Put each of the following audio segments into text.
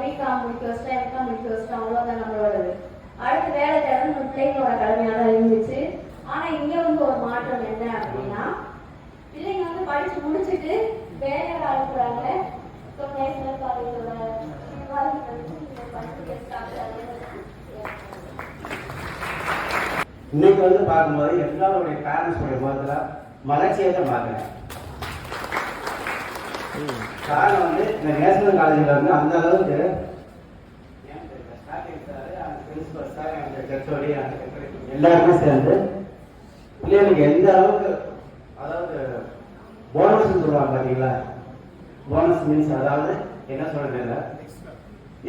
BCom முடிக்க வச்சிட்டோம், M Com முடிக்க வச்சிட்டோம், அவ்வளோதான் நம்மளோடது. அடுத்து வேலை தேடணும் பிள்ளைங்களோட கடமையாக தான் இருந்துச்சு. ஆனால் இங்கே வந்து ஒரு மாற்றம் என்ன அப்படின்னா, பிள்ளைங்க வந்து படித்து முடிச்சுட்டு வேலையை அனுப்புகிறாங்க. இப்போ நேஷனல் காலேஜோட இன்னைக்கு வந்து பார்க்கும்போது எல்லாருடைய பேரண்ட்ஸுடைய முகத்துல மலர்ச்சியை தான் பார்க்குறேன். காரணம் வந்து இந்த நேஷனல் காலேஜில் வந்து அந்த அளவுக்கு எல்லாருமே சேர்ந்து பிள்ளைகளுக்கு எந்த அளவுக்கு, அதாவது போனஸ் சொல்லுவாங்க பார்த்தீங்களா, போனஸ் மீன்ஸ் அதாவது என்ன சொல்றது இல்லை,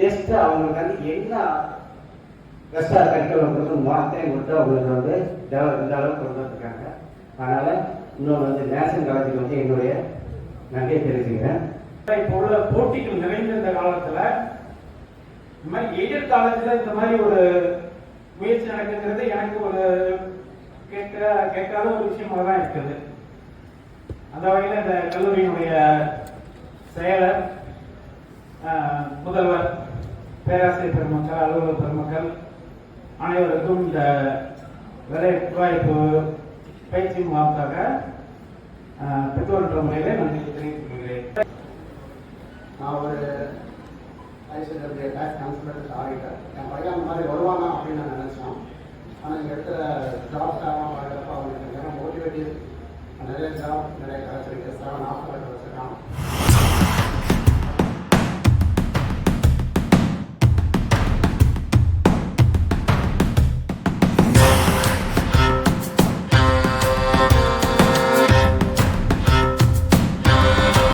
எக்ஸ்ட்ரா அவங்களுக்கு வந்து என்ன எக்ஸ்ட்ரா கரிக்குலம் கொடுத்து அத்தனையும் கொடுத்து அவங்களுக்கு வந்து இந்த அளவுக்கு கொண்டு வந்துருக்காங்க. அதனால இன்னொன்று வந்து நேஷனல் காலேஜுக்கு வந்து என்னுடைய நன்றியை தெரிவிச்சுக்கிறேன். இப்போ உள்ள போட்டிகள் நிறைந்த இந்த காலத்துல இந்த மாதிரி எய்டட் காலேஜ்ல இந்த மாதிரி ஒரு முயற்சி நடக்குங்கிறது எனக்கு ஒரு கேட்காத ஒரு விஷயமாக தான் இருக்குது. அந்த வகையில் இந்த கல்லூரியினுடைய செயலர், முதல்வர், பேராசிரியர் பெருமக்கள், அலுவலர் பெருமக்கள் அனைவருக்கும் இந்த வேலை வாய்ப்பு பயிற்சி முகாமுக்காக பெற்றோர் முறையில நன்றி தெரிவித்துக் கொள்கிறேன். நான் ஒரு ஐசிஎல் டேக்ஸ் கன்சல்டன்ட் ஆகிட்டேன். என் பையன் அந்த மாதிரி வருவாங்க அப்படின்னு நான் நினச்சேன். ஆனால் இங்கே இருக்கிற ஜாப் ஸ்டாஃபாக வரப்போ அவங்களுக்கு நிறைய மோட்டிவேட்டிவ், நிறைய ஜாப் நிறைய கிடச்சிருக்கு. 7 ஆஃபர் கிடச்சிருக்கான்.